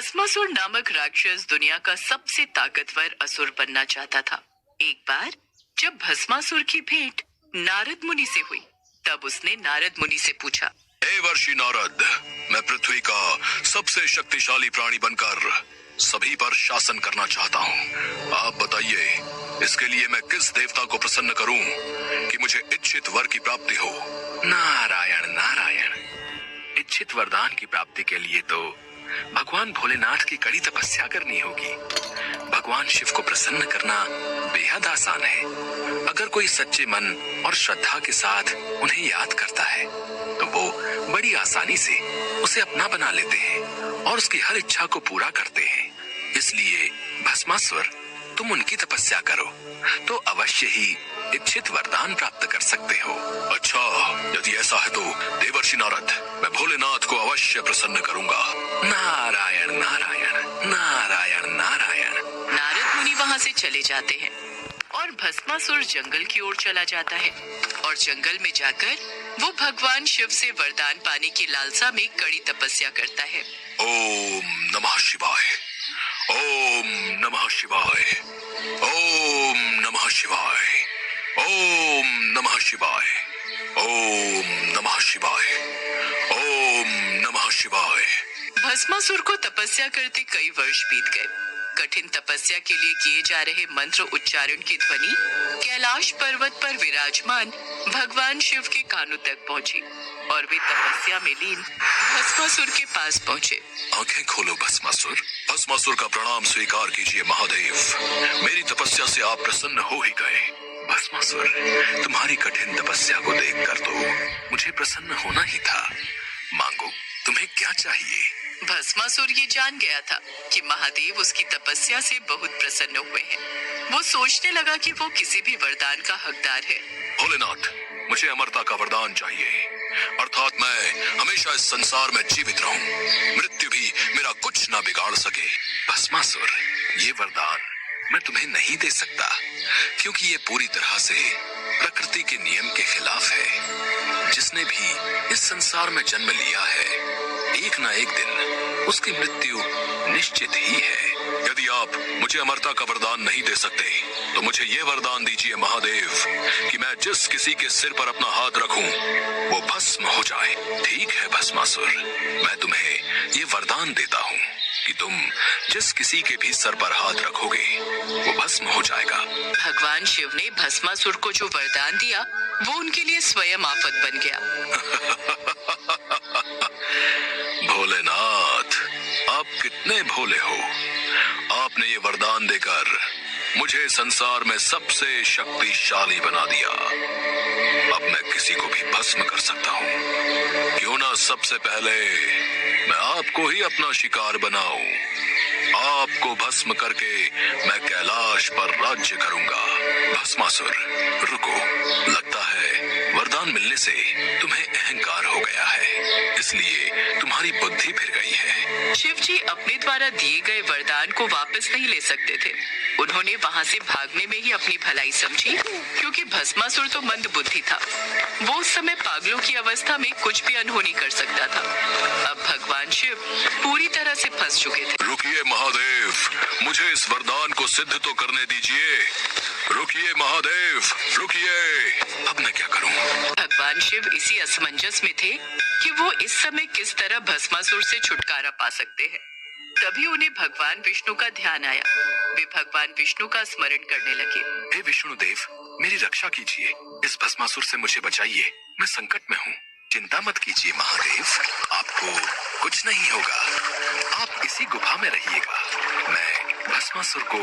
भस्मासुर नामक राक्षस दुनिया का सबसे ताकतवर असुर बनना चाहता था। एक बार जब भस्मासुर की भेंट नारद मुनि से हुई, तब उसने नारद मुनि से पूछा, हे वर्षि नारद, मैं पृथ्वी का सबसे शक्तिशाली प्राणी बनकर सभी पर शासन करना चाहता हूँ। आप बताइए, इसके लिए मैं किस देवता को प्रसन्न करूँ कि मुझे इच्छित वर की प्राप्ति हो? नारायण नारायण, इच्छित वरदान की प्राप्ति के लिए तो भगवान भोलेनाथ की कड़ी तपस्या करनी होगी। भगवान शिव को प्रसन्न करना बेहद आसान है। अगर कोई सच्चे मन और श्रद्धा के साथ उन्हें याद करता है तो वो बड़ी आसानी से उसे अपना बना लेते हैं और उसकी हर इच्छा को पूरा करते हैं। इसलिए भस्मासुर, तुम उनकी तपस्या करो तो अवश्य ही इच्छित वरदान प्राप्त कर सकते हो। अच्छा, यदि ऐसा है तो देवर्षि नारद, मैं भोलेनाथ को अवश्य प्रसन्न करूंगा। नारायण नारायण नारायण नारायण। नारद मुनि वहाँ से चले जाते हैं और भस्मासुर जंगल की ओर चला जाता है और जंगल में जाकर वो भगवान शिव से वरदान पाने की लालसा में कड़ी तपस्या करता है। ओम नमः शिवाय, ओम नमः शिवाय, ओम नमः शिवाय, ओम नमः शिवाय, ओम नमः शिवाय, ओम नमः शिवाय। भस्मासुर को तपस्या करते कई वर्ष बीत गए। कठिन तपस्या के लिए किए जा रहे मंत्र उच्चारण की ध्वनि कैलाश पर्वत पर विराजमान भगवान शिव के कानों तक पहुंची और वे तपस्या में लीन भस्मासुर के पास पहुंचे। आंखें खोलो भस्मासुर, भस्मासुर का प्रणाम स्वीकार कीजिए महादेव। मेरी तपस्या से आप प्रसन्न हो ही गए। भस्मासुर, तुम्हारी कठिन तपस्या को देखकर तो मुझे प्रसन्न होना ही था। मांगो, तुम्हें क्या चाहिए? भस्मासुर ये जान गया था कि महादेव उसकी तपस्या से बहुत प्रसन्न हुए हैं। वो सोचने लगा कि वो किसी भी वरदान का हकदार है। भोलेनाथ, मुझे अमरता का वरदान चाहिए, अर्थात मैं हमेशा इस संसार में जीवित रहूं, मृत्यु भी मेरा कुछ ना बिगाड़ सके। भस्मासुर, ये वरदान मैं तुम्हें नहीं दे सकता, क्योंकि ये पूरी तरह से प्रकृति के नियम के खिलाफ है। जिसने भी इस संसार में जन्म लिया है, एक ना एक दिन उसकी मृत्यु निश्चित ही है। यदि आप मुझे अमरता का वरदान नहीं दे सकते तो मुझे ये वरदान दीजिए महादेव कि मैं जिस किसी के सिर पर अपना हाथ रखूं वो भस्म हो जाए। ठीक है भस्मासुर, मैं तुम्हें ये वरदान देता हूँ कि तुम जिस किसी के भी सर पर हाथ रखोगे वो भस्म हो जाएगा। भगवान शिव ने भस्मासुर को जो वरदान दिया वो उनके लिए स्वयं आफत बन गया। भोलेनाथ, आप कितने भोले हो। आपने ये वरदान देकर मुझे संसार में सबसे शक्तिशाली बना दिया। अब मैं किसी को भी भस्म कर सकता हूँ। क्यों ना सबसे पहले मैं आपको ही अपना शिकार बनाऊं। आपको भस्म करके मैं कैलाश पर राज्य करूंगा। भस्मासुर, रुको, लगता है वरदान मिलने से तुम्हें अहंकार हो गया है, इसलिए तुम्हारी बुद्धि फिर गई है। शिव जी अपने द्वारा दिए गए वरदान को वापस नहीं ले सकते थे। उन्होंने वहाँ से भागने में ही अपनी भलाई समझी, क्योंकि भस्मासुर तो मंद बुद्धि था। वो उस समय पागलों की अवस्था में कुछ भी अनहोनी कर सकता था। अब भगवान शिव पूरी तरह से फंस चुके थे। रुकिए महादेव, मुझे इस वरदान को सिद्ध तो करने दीजिए। रुकिए महादेव, रुकिए। अब मैं क्या करूं? भगवान शिव इसी असमंजस में थे कि वो इस समय किस तरह भस्मासुर से छुटकारा पा सकते हैं। तभी उन्हें भगवान विष्णु का ध्यान आया। वे भगवान विष्णु का स्मरण करने लगे। हे विष्णुदेव, मेरी रक्षा कीजिए, इस भस्मासुर से मुझे बचाइए, मैं संकट में हूँ। चिंता मत कीजिए महादेव, आपको कुछ नहीं होगा। आप इसी गुफा में रहिएगा, मैं भस्मासुर को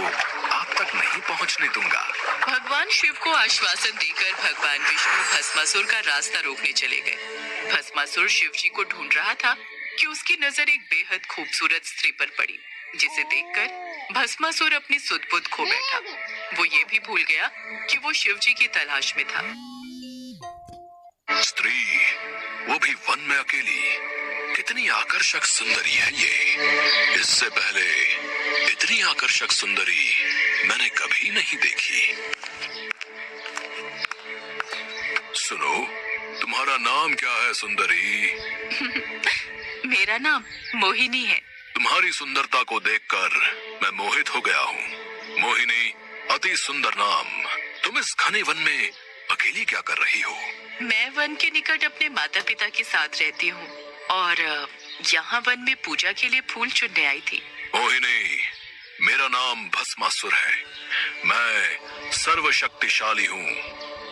आप तक नहीं पहुँचने दूंगा। भगवान शिव को आश्वासन देकर भगवान विष्णु भस्मासुर का रास्ता रोकने चले गए। भस्मासुर शिव जी को ढूंढ रहा था कि उसकी नजर एक बेहद खूबसूरत स्त्री पर पड़ी, जिसे देखकर भस्मासुर अपनी सुध-बुध खो बैठा। वो ये भी भूल गया कि वो शिव जी की तलाश में था। स्त्री, वो भी वन में अकेली, कितनी आकर्षक सुंदरी है ये। इससे पहले इतनी आकर्षक सुंदरी मैंने कभी नहीं देखी। सुनो, तुम्हारा नाम क्या है सुंदरी? मेरा नाम मोहिनी है। तुम तुम्हारी सुंदरता को देखकर मैं मोहित हो गया हूँ। मोहिनी, अति सुंदर नाम। तुम इस घने वन में अकेली क्या कर रही हो? मैं वन के निकट अपने माता पिता के साथ रहती हूँ और यहाँ वन में पूजा के लिए फूल चुनने आई थी। मोहिनी, मेरा नाम भस्मासुर है। मैं सर्वशक्तिशाली हूँ।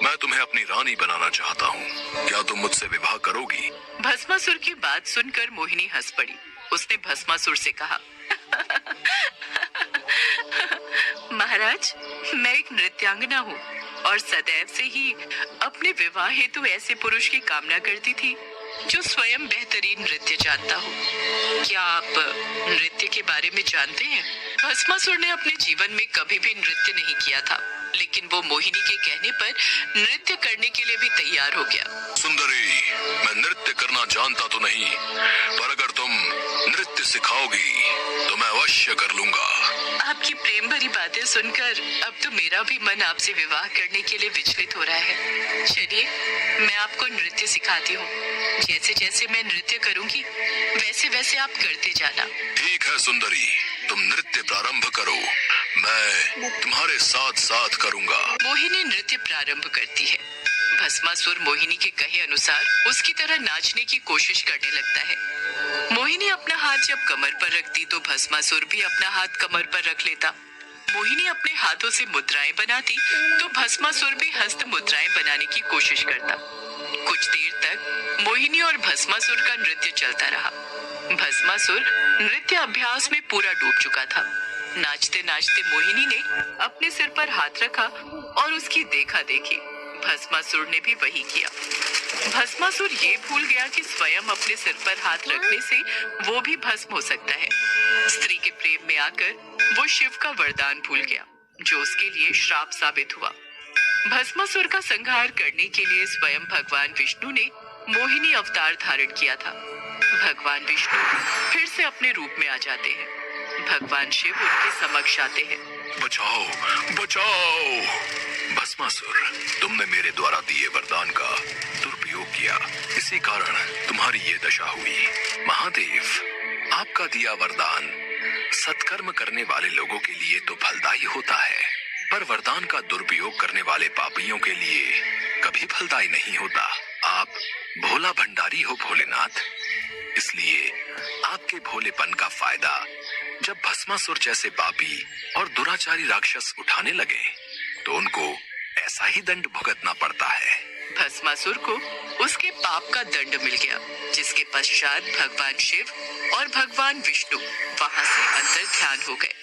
मैं तुम्हें अपनी रानी बनाना चाहता हूँ। क्या तुम मुझसे विवाह करोगी? भस्मासुर की बात सुनकर मोहिनी हंस पड़ी। उसने भस्मासुर से कहा, महाराज, मैं एक नृत्यांगना हूँ और सदैव से ही अपने विवाह हेतु ऐसे पुरुष की कामना करती थी जो स्वयं बेहतरीन नृत्य जानता हो। क्या आप नृत्य के बारे में जानते हैं? भस्मासुर ने अपने जीवन में कभी भी नृत्य नहीं किया था, लेकिन वो मोहिनी के कहने पर नृत्य करने के लिए भी तैयार हो गया। सुंदरी, मैं नृत्य करना जानता तो नहीं, पर अगर तुम नृत्य सिखाओगी तो मैं अवश्य कर लूंगा। आपकी प्रेम भरी बातें सुनकर अब तो मेरा भी मन आपसे विवाह करने के लिए विचलित हो रहा है। चलिए, मैं आपको नृत्य सिखाती हूँ। जैसे जैसे मैं नृत्य करूँगी वैसे वैसे आप करते जाना। ठीक है सुंदरी, तुम नृत्य प्रारंभ करो, मैं तुम्हारे साथ साथ करूंगा। मोहिनी नृत्य प्रारंभ करती है। भस्मासुर मोहिनी के कहे अनुसार उसकी तरह नाचने की कोशिश करने लगता है। मोहिनी अपना हाथ जब कमर पर रखती तो भस्मासुर भी अपना हाथ कमर पर रख लेता। मोहिनी अपने हाथों से मुद्राएं बनाती तो भस्मासुर भी हस्त मुद्राएं बनाने की कोशिश करता। कुछ देर तक मोहिनी और भस्मासुर का नृत्य चलता रहा। भस्मासुर नृत्य अभ्यास में पूरा डूब चुका था। नाचते नाचते मोहिनी ने अपने सिर पर हाथ रखा और उसकी देखा देखी भस्मासुर ने भी वही किया। भस्मासुर ये भूल गया कि स्वयं अपने सिर पर हाथ रखने से वो भी भस्म हो सकता है। स्त्री के प्रेम में आकर वो शिव का वरदान भूल गया, जो उसके लिए श्राप साबित हुआ। भस्मासुर का संहार करने के लिए स्वयं भगवान विष्णु ने मोहिनी अवतार धारण किया था। भगवान विष्णु फिर से अपने रूप में आ जाते हैं। भगवान शिव उनके समक्ष आते हैं। बचाओ, बचाओ! भस्मासुर, तुमने मेरे द्वारा दिए वरदान का दुरुपयोग किया, इसी कारण तुम्हारी ये दशा हुई। महादेव, आपका दिया वरदान सत्कर्म करने वाले लोगों के लिए तो फलदायी होता है, पर वरदान का दुरुपयोग करने वाले पापियों के लिए कभी फलदायी नहीं होता। आप भोला भंडारी हो भोलेनाथ, इसलिए आपके भोलेपन का फायदा जब भस्मासुर जैसे पापी और दुराचारी राक्षस उठाने लगे तो उनको ऐसा ही दंड भुगतना पड़ता है। भस्मासुर को उसके पाप का दंड मिल गया, जिसके पश्चात भगवान शिव और भगवान विष्णु वहां से अंतर ध्यान हो गए।